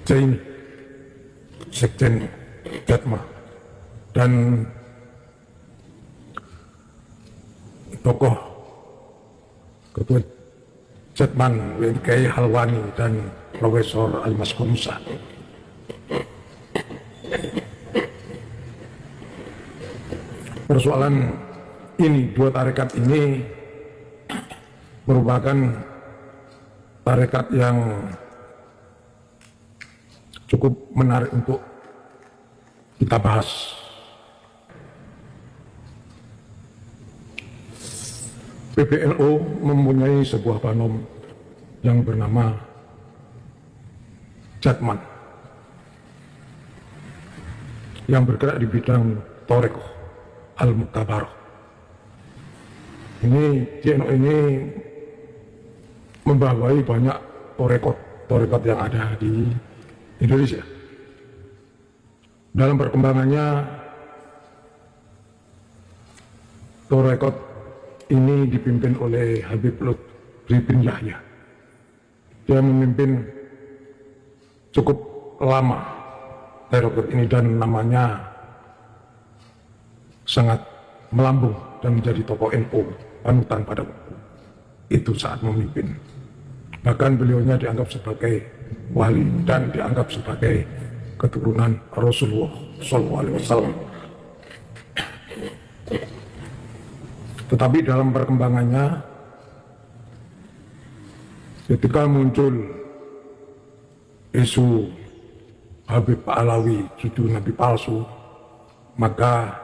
Jain, Sekjen Jatma, dan tokoh Ketua Jatman Kiai Halwani dan Profesor Ali Maskur Musa. Persoalan ini, dua tarekat ini merupakan tarekat yang cukup menarik untuk kita bahas. PBNU mempunyai sebuah banom yang bernama Jatman yang bergerak di bidang Thorekoh Al-Muktabaroh. JNU ini membawai banyak Thorekoh yang ada di Indonesia. Dalam perkembangannya, Thorekoh ini dipimpin oleh Habib Lutfi bin Yahya. Dia memimpin cukup lama Thorekoh ini dan namanya sangat melambung dan menjadi tokoh NU panutan pada itu saat memimpin. Bahkan beliaunya dianggap sebagai wali dan dianggap sebagai keturunan Rasulullah SAW. Tetapi dalam perkembangannya, ketika muncul isu Habib Alawi, cucu Nabi palsu, maka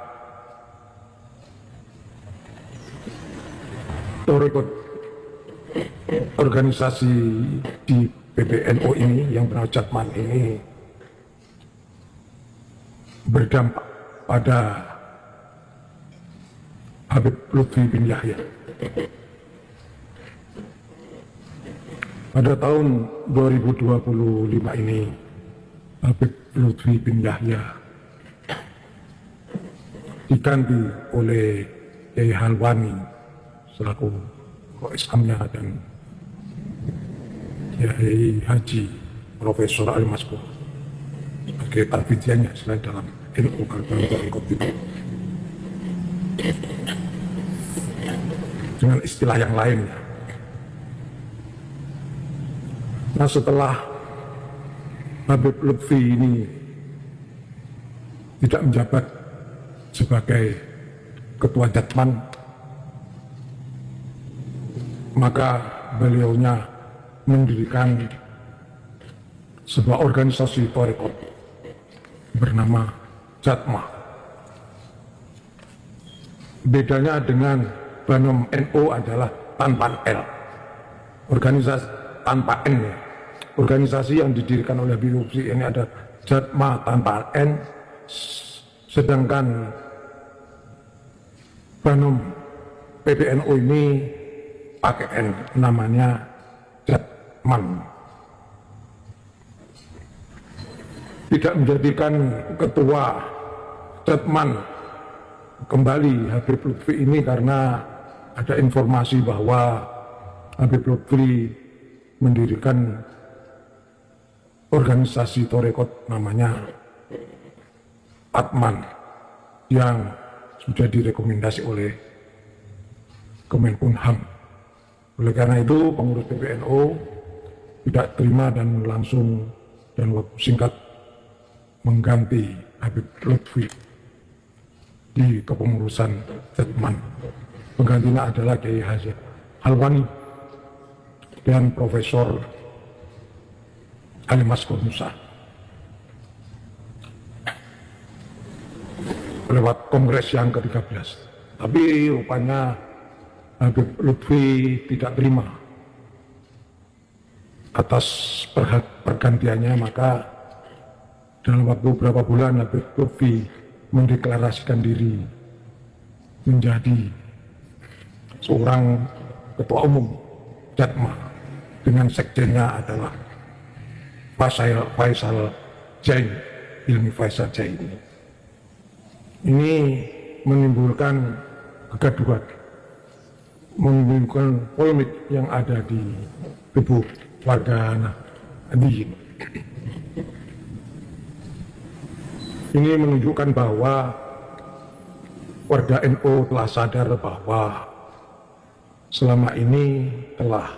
Thorekoh, organisasi di PBNU ini yang bernama Jatman ini, berdampak pada Habib Lutfi bin Yahya. Pada tahun 2025 ini, Habib Lutfi bin Yahya diganti oleh Kiai Halwani selaku Islamnya dan Kiai Haji Profesor Ali Maskur sebagai tarbidiannya selain dalam NU dengan istilah yang lainnya. Nah, setelah Habib Lutfi ini tidak menjabat sebagai ketua Jatman, maka beliaunya mendirikan sebuah organisasi Thorekoh bernama Jatma. Bedanya dengan banom NU adalah tanpa L, organisasi tanpa N ya. Organisasi yang didirikan oleh Habib Lutfi ini ada Jatma tanpa N, sedangkan banom PBNU ini pakai N, namanya Jatman. Tidak menjadikan ketua Jatman kembali Habib Lutfi ini karena ada informasi bahwa Habib Lutfi mendirikan organisasi Thorekoh namanya Atman yang sudah direkomendasi oleh Kemenkumham. Oleh karena itu pengurus PBNU tidak terima dan langsung dan waktu singkat mengganti Habib Lutfi di kepengurusan Jatman. Penggantinya adalah Kiai Haji Halwani dan Profesor Ali Maskur Musa. Lewat kongres yang ke-13. Tapi rupanya Habib Lutfi tidak terima atas pergantiannya, maka dalam waktu beberapa bulan Habib Lutfi mendeklarasikan diri menjadi seorang ketua umum Jatma dengan sekjennya adalah Faisal Jain, Hilmi Faisal Jain. Ini menimbulkan kegaduhan, menimbulkan polemik yang ada di tubuh warga Nahdliyin. Ini menunjukkan bahwa warga NU telah sadar bahwa selama ini telah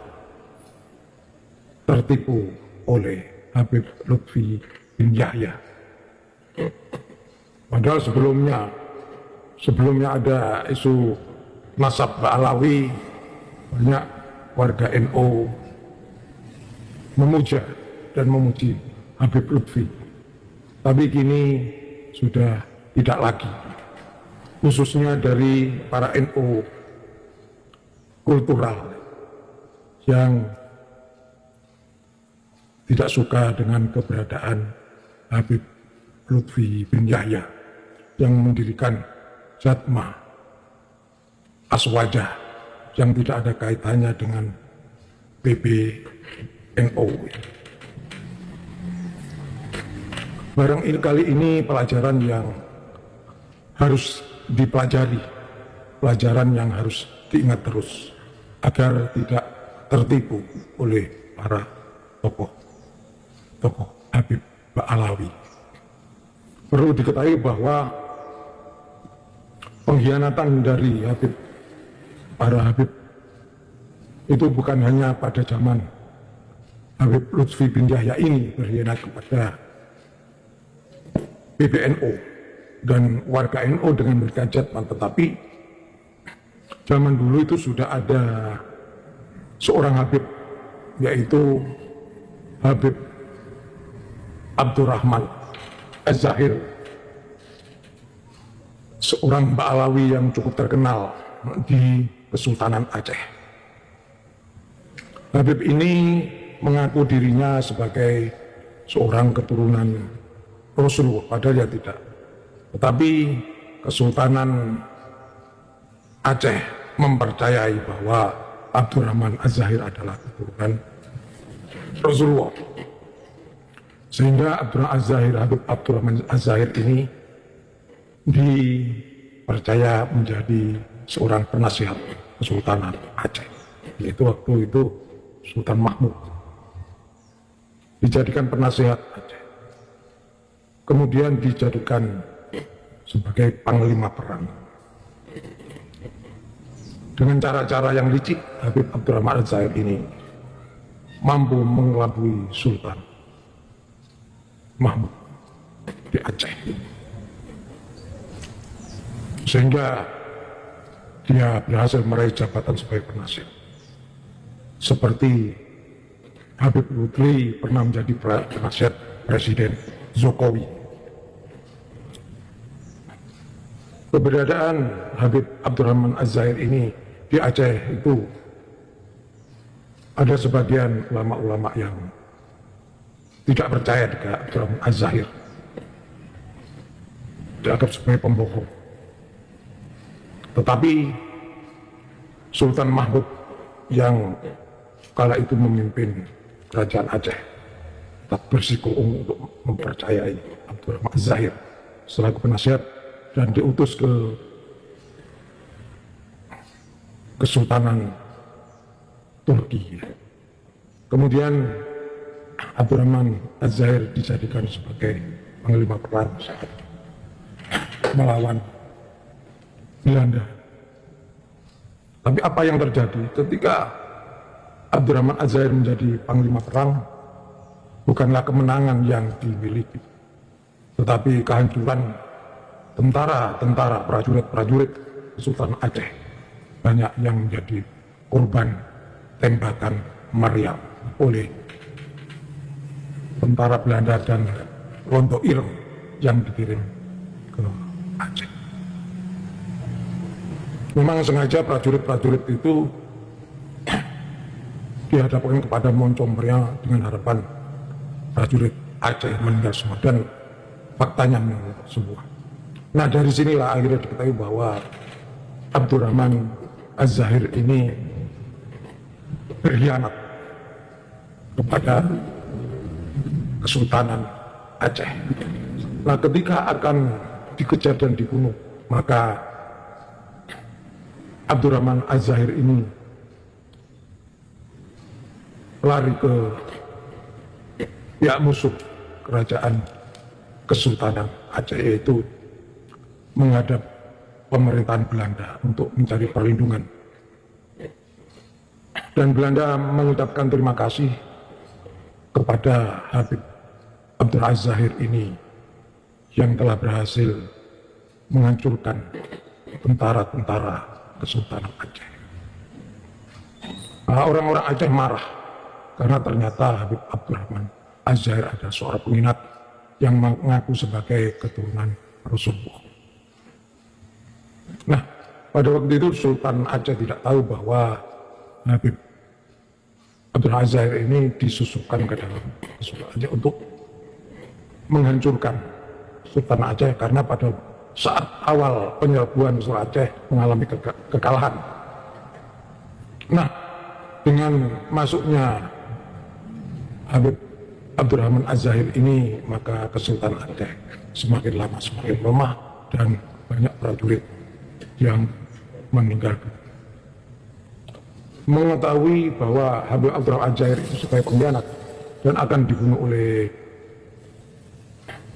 tertipu oleh Habib Lutfi bin Yahya. Padahal sebelumnya ada isu nasab Ba'alawi, banyak warga NU memuja dan memuji Habib Lutfi. Tapi kini sudah tidak lagi, khususnya dari para NU kultural yang tidak suka dengan keberadaan Habib Lutfi bin Yahya yang mendirikan Jatma Aswajah yang tidak ada kaitannya dengan PBNU. Kali ini pelajaran yang harus dipelajari, pelajaran yang harus diingat terus agar tidak tertipu oleh para tokoh Habib Ba'alawi. Perlu diketahui bahwa pengkhianatan dari para Habib itu bukan hanya pada zaman Habib Lutfi bin Yahya ini berkhianat kepada PBNU dan warga NU dengan berkajat, tetapi zaman dulu itu sudah ada seorang Habib, yaitu Habib Abdurrahman Az-Zahir, seorang Ba'alawi yang cukup terkenal di Kesultanan Aceh. Habib ini mengaku dirinya sebagai seorang keturunan Rasulullah, padahal ya tidak. Tetapi Kesultanan Aceh mempercayai bahwa Abdurrahman Az-Zahir adalah keturunan Rasulullah. Sehingga Habib Abdurrahman Az-Zahir ini dipercaya menjadi seorang penasihat Kesultanan Aceh, yaitu waktu itu Sultan Mahmud dijadikan penasihat Aceh, kemudian dijadikan sebagai panglima perang. Dengan cara-cara yang licik, Habib Abdurrahman Az-Zahir ini mampu mengelabui Sultan Mahmud di Aceh, sehingga dia berhasil meraih jabatan sebagai penasihat. Seperti Habib Lutfi pernah menjadi penasihat Presiden Jokowi. Keberadaan Habib Abdurrahman Az-Zahir ini di Aceh itu ada sebagian ulama-ulama yang tidak percaya dengan Abdurrahman Az-Zahir, dianggap sebagai pembohong. Tetapi Sultan Mahmud yang kala itu memimpin kerajaan Aceh tetap bersikukuh untuk mempercayai Abdurrahman Az-Zahir selaku penasihat dan diutus ke Kesultanan Turki. Kemudian Abdurrahman Az-Zahir dijadikan sebagai panglima perang saat melawan Belanda. Tapi apa yang terjadi ketika Abdurrahman Az-Zahir menjadi panglima perang? Bukanlah kemenangan yang dimiliki, tetapi kehancuran tentara, prajurit Sultan Aceh. Banyak yang menjadi korban tembakan meriam oleh tentara Belanda dan Londo Ireng yang dikirim ke Aceh. Memang sengaja prajurit-prajurit itu dihadapkan kepada moncong meriam dengan harapan prajurit Aceh meninggal semua, dan faktanya meninggal semua. Nah, dari sinilah akhirnya diketahui bahwa Abdurrahman Az-Zahir ini berkhianat kepada Kesultanan Aceh. Nah, ketika akan dikejar dan dibunuh, maka Abdurrahman Az-Zahir ini lari ke pihak musuh kerajaan Kesultanan Aceh itu menghadap pemerintahan Belanda untuk mencari perlindungan. Dan Belanda mengucapkan terima kasih kepada Habib Abdul Aziz Zahir ini yang telah berhasil menghancurkan tentara-tentara Kesultanan Aceh. Orang-orang Aceh marah karena ternyata Habib Abdurrahman Aziz Zahir adalah seorang penginat yang mengaku sebagai keturunan Rasulullah. Nah, pada waktu itu Sultan Aceh tidak tahu bahwa Habib Abdul Aziz Zahir ini disusupkan ke dalam Sultan Aceh untuk menghancurkan Sultan Aceh, karena pada saat awal penyerbuan Sultan Aceh mengalami kekalahan. Nah, dengan masuknya Habib Abdurrahman Aziz Zahir ini, maka Kesultanan Aceh semakin lama semakin lemah dan banyak prajurit yang meninggal. Mengetahui bahwa Habib Abdurrahman Aziz Zahir itu sebagai pengkhianat dan akan dibunuh oleh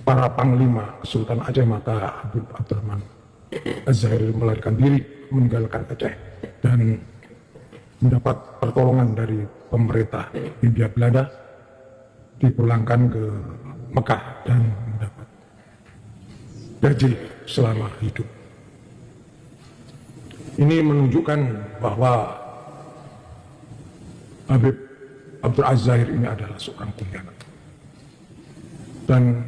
para panglima Kesultanan Aceh, maka Habib Abdurrahman Aziz Zahir melarikan diri, meninggalkan Aceh dan mendapat pertolongan dari pemerintah Hindia Belanda, dipulangkan ke Mekah dan mendapat gaji selama hidup. Ini menunjukkan bahwa Habib Abdul Aziz Zahir ini adalah seorang pengkhianat. Dan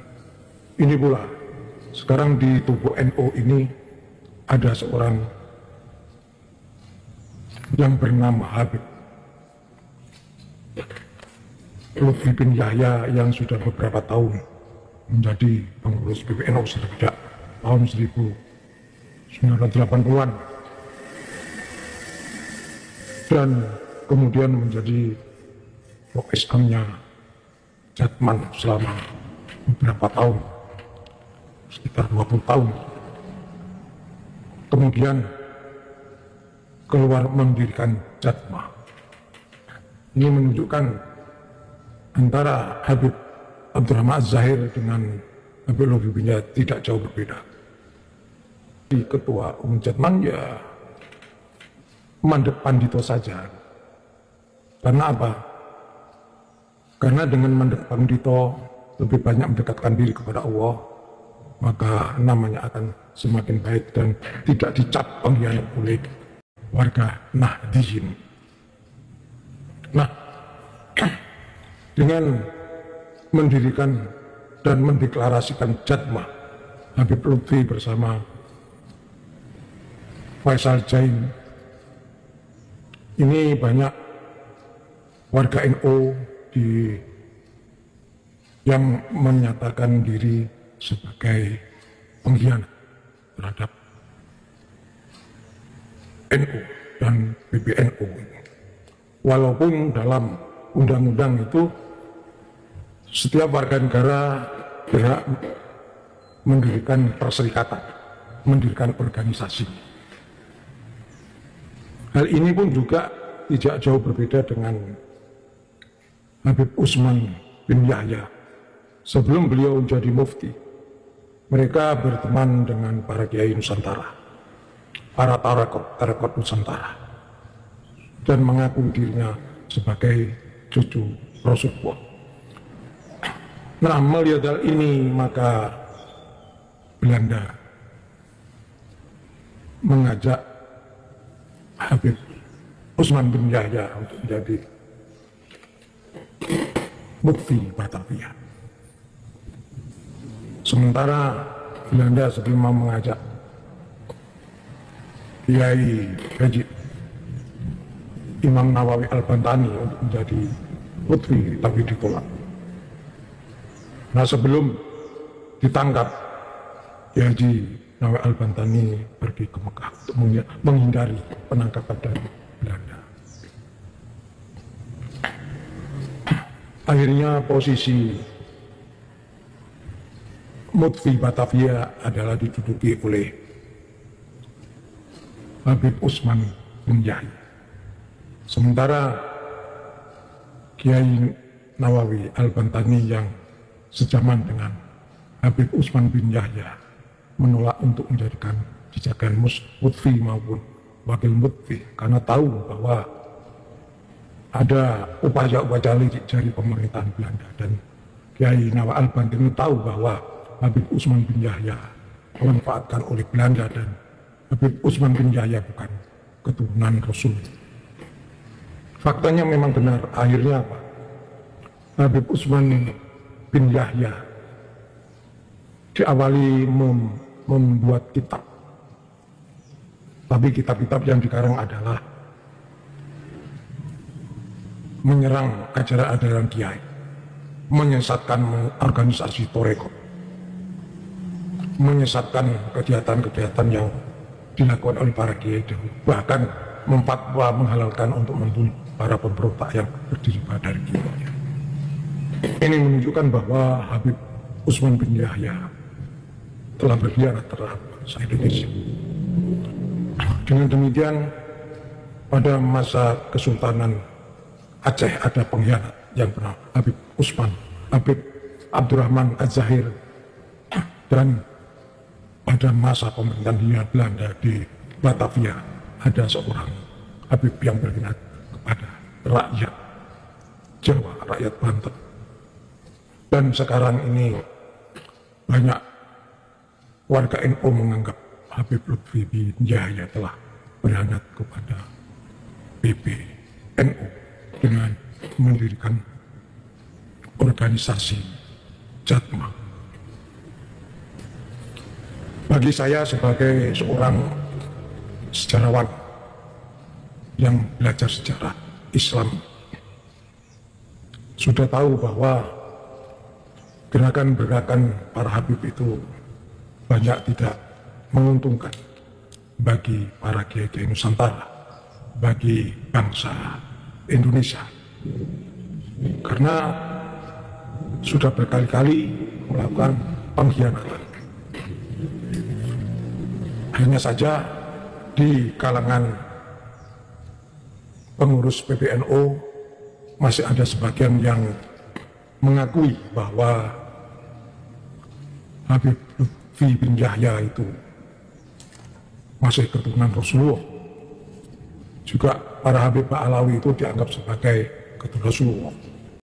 ini pula, sekarang di tubuh NU ini ada seorang yang bernama Habib Lutfi bin Yahya yang sudah beberapa tahun menjadi pengurus PBNU sejak tahun 1980-an dan kemudian menjadi Islamnya Jatman selama beberapa tahun, sekitar 20 tahun. Kemudian keluar mendirikan Jatma. Ini menunjukkan antara Habib Abdurrahman Aziz Zahir dengan Habib Lutfi bin Yahya tidak jauh berbeda. Di ketua umum Jatman ya mandek pandito saja. Karena apa? Karena dengan mandek pandito lebih banyak mendekatkan diri kepada Allah, maka namanya akan semakin baik dan tidak dicap pengkhianat oleh warga Nahdiyin. Nah, dengan mendirikan dan mendeklarasikan Jatma, Habib Lutfi bersama Faisal Jain, ini banyak warga NU yang menyatakan diri sebagai pengkhianat terhadap NU dan PBNU. Walaupun dalam undang-undang itu setiap warga negara berhak mendirikan perserikatan, mendirikan organisasi. Hal ini pun juga tidak jauh berbeda dengan Habib Usman bin Yahya. Sebelum beliau menjadi mufti, mereka berteman dengan para kiai Nusantara, para tarekat Nusantara, dan mengaku dirinya sebagai cucu Rasulullah. Nah, melihat hal ini, maka Belanda mengajak Habib Usman bin Yahya untuk menjadi mufti Batavia. Sementara Belanda sebelum mengajak Kiai Haji Imam Nawawi Al-Bantani untuk menjadi mufti, tapi ditolak. Nah, sebelum ditangkap, Kiai Haji Nawawi Al-Bantani pergi ke Mekah untuk menghindari penangkapan dari Belanda. Akhirnya posisi mufti Batavia adalah diduduki oleh Habib Usman bin Yahya. Sementara Kiai Nawawi Al-Bantani yang sejaman dengan Habib Utsman bin Yahya menolak untuk menjadikan dijadikan mufti maupun wakil mufti karena tahu bahwa ada upaya-upaya lirik dari pemerintahan Belanda, dan Kiai Nawa Al-Banten tahu bahwa Habib Utsman bin Yahya dimanfaatkan oleh Belanda dan Habib Utsman bin Yahya bukan keturunan Rasul. Faktanya memang benar, akhirnya apa? Habib Utsman bin Yahya diawali membuat kitab, tapi kitab-kitab yang dikarang adalah menyerang ajaran-ajaran kiai, menyesatkan organisasi Toreko, menyesatkan kegiatan-kegiatan yang dilakukan oleh para kiai dahulu, bahkan memfatwa menghalalkan untuk membunuh para pemberontak yang terdiri dari kiai. Ini menunjukkan bahwa Habib Utsman bin Yahya telah berkhianat terhadap bangsa Indonesia. Dengan demikian, pada masa Kesultanan Aceh ada pengkhianat yang bernama Habib Utsman, Habib Abdurrahman Az-Zahir, dan pada masa pemerintahan Belanda di Batavia ada seorang Habib yang berkhianat kepada rakyat Jawa, rakyat Banten. Dan sekarang ini banyak warga NU menganggap Habib Lutfi bin Yahya telah berkhianat kepada PBNU dengan mendirikan organisasi Jatma. Bagi saya sebagai seorang sejarawan yang belajar sejarah Islam, sudah tahu bahwa gerakan-gerakan para Habib itu banyak tidak menguntungkan bagi para kiai-kiai Nusantara, bagi bangsa Indonesia, karena sudah berkali-kali melakukan pengkhianatan. Hanya saja di kalangan pengurus PBNU masih ada sebagian yang mengakui bahwa Habib Lutfi bin Yahya itu masih keturunan Rasulullah. Juga para Habib Ba'alawi itu dianggap sebagai keturunan Rasulullah.